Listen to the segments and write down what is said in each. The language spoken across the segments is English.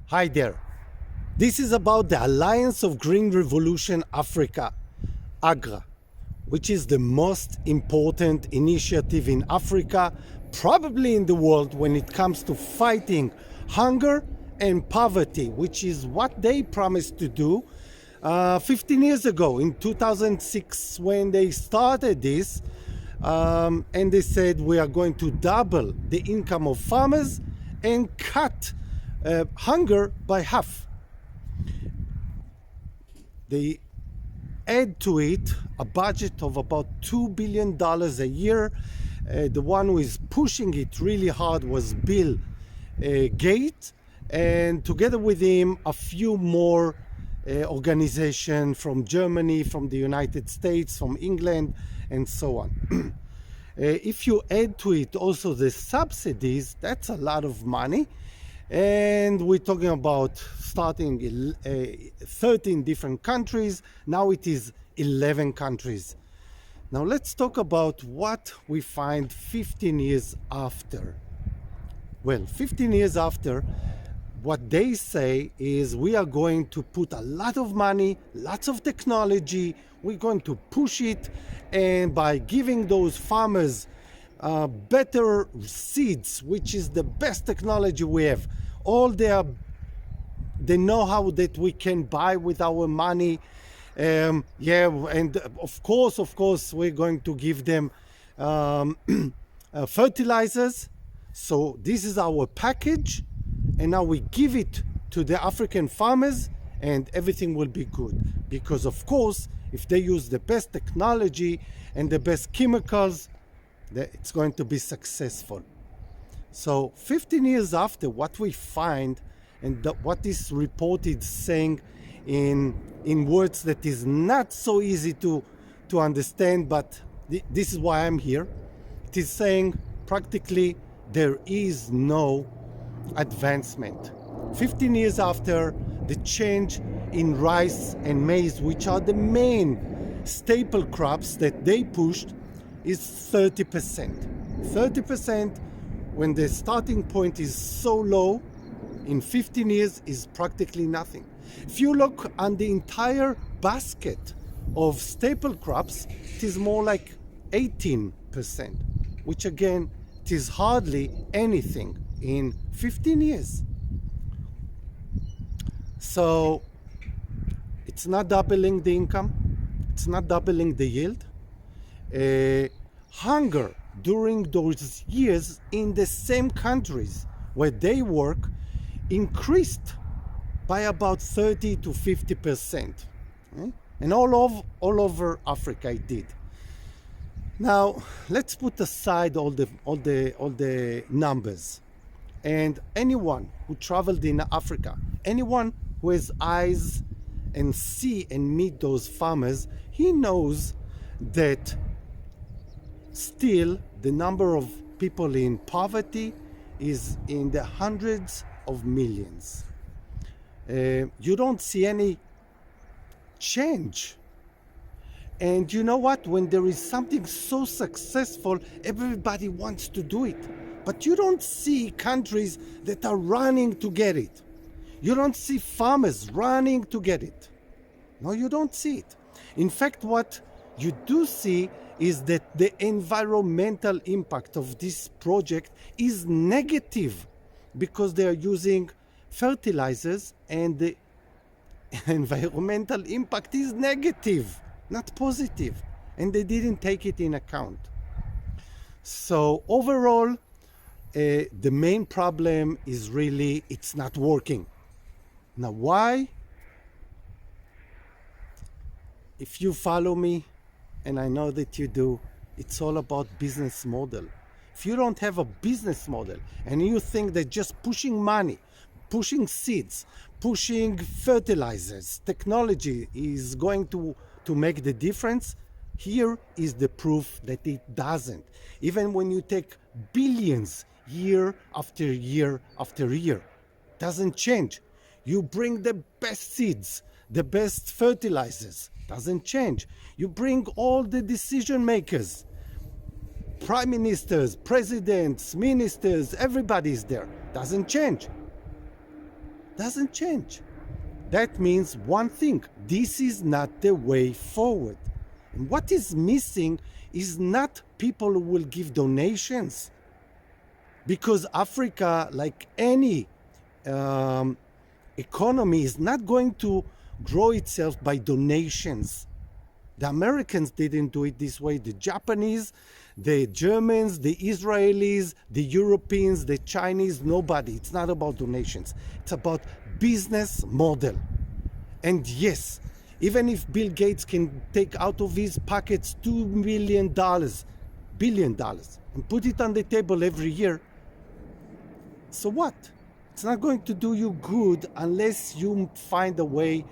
Hi there. This is about the Alliance of Green Revolution Africa, AGRA, which is the most important initiative in Africa, probably in the world, when it comes to fighting hunger and poverty, which is what they promised to do 15 years ago in 2006 when they started this. And they said we are going to double the income of farmers and cut hunger by half. They add to it a budget of about $2 billion a year. The one who is pushing it really hard was Bill Gates, and together with him a few more organizations from Germany, from the United States, from England, and so on. If you add to it also the subsidies, that's a lot of money. And we're talking about starting 13 different countries. Now it is 11 countries. Now let's talk about what we find 15 years after. Well, 15 years after, what they say is we are going to put a lot of money, lots of technology, we're going to push it, and by giving those farmers better seeds, which is the best technology we have, all the know-how that we can buy with our money, and of course we're going to give them fertilizers. So this is our package, and now we give it to the African farmers and everything will be good. Because of course, if they use the best technology and the best chemicals, it's going to be successful. So 15 years after, what we find, and what this report is saying in words that is not so easy to understand, but this is why I'm here. It is saying practically there is no advancement. 15 years after, the change in rice and maize, which are the main staple crops that they pushed, is 30%. 30% when the starting point is so low, in 15 years is practically nothing. If you look on the entire basket of staple crops, it is more like 18%, which again, it is hardly anything in 15 years. So it's not doubling the income, it's not doubling the yield. Hunger during those years in the same countries where they work increased by about 30 to 50%. And all over Africa it did. Now let's put aside all the numbers. And anyone who traveled in Africa, anyone who has eyes and see and meet those farmers, he knows that still the number of people in poverty is in the hundreds of millions. You don't see any change. And you know what? When there is something so successful, everybody wants to do it. But you don't see countries that are running to get it. You don't see farmers running to get it. No, you don't see it. In fact, what you do see is that the environmental impact of this project is negative because they are using fertilizers, and the environmental impact is negative, not positive, and they didn't take it in account. So overall, the main problem is really it's not working. Now why? If you follow me, and I know that you do, it's all about business model. If you don't have a business model and you think that just pushing money, pushing seeds, pushing fertilizers, technology is going to make the difference, here is the proof that it doesn't. Even when you take billions year after year after year, doesn't change. You bring the best seeds, the best fertilizers, doesn't change. You bring all the decision makers, prime ministers, presidents, ministers, everybody's there, doesn't change. Doesn't change. That means one thing: this is not the way forward. And what is missing is not people who will give donations, because Africa, like any economy, is not going to grow itself by donations. The Americans didn't do it this way. The Japanese, the Germans, the Israelis, the Europeans, the Chinese, nobody. It's not about donations. It's about business model. And yes, even if Bill Gates can take out of his pockets $2 billion, and put it on the table every year, so what? It's not going to do you good unless you find a way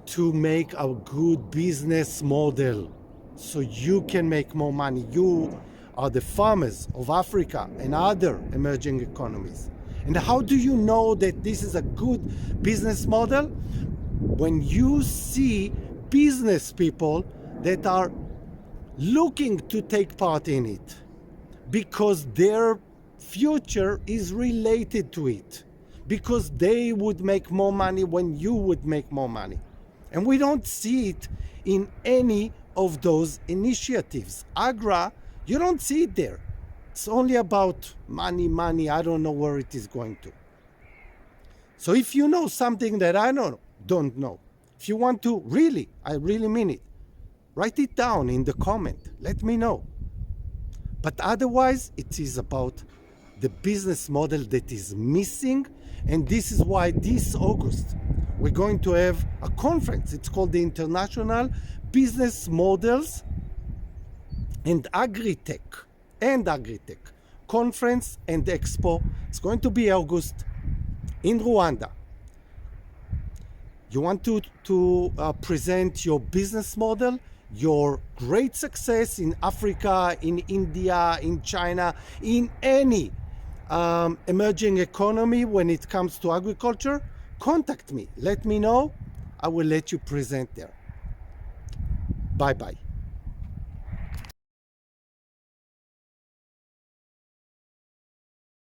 to make a good business model so you can make more money. You are the farmers of Africa and other emerging economies. And how do you know that this is a good business model? When you see business people that are looking to take part in it because their future is related to it, because they would make more money when you would make more money. And we don't see it in any of those initiatives. AGRA, you don't see it there. It's only about money, money. I don't know where it is going to. So if you know something that I don't know, if you want to really, I really mean it, write it down in the comment. Let me know. But otherwise, it is about the business model that is missing. And this is why this August, we're going to have a conference. It's called the International Business Models and Agri-Tech Conference and Expo. It's going to be August in Rwanda. You want to present your business model, your great success in Africa, in India, in China, in any emerging economy when it comes to agriculture, contact me. Let me know. I will let you present there. Bye-bye.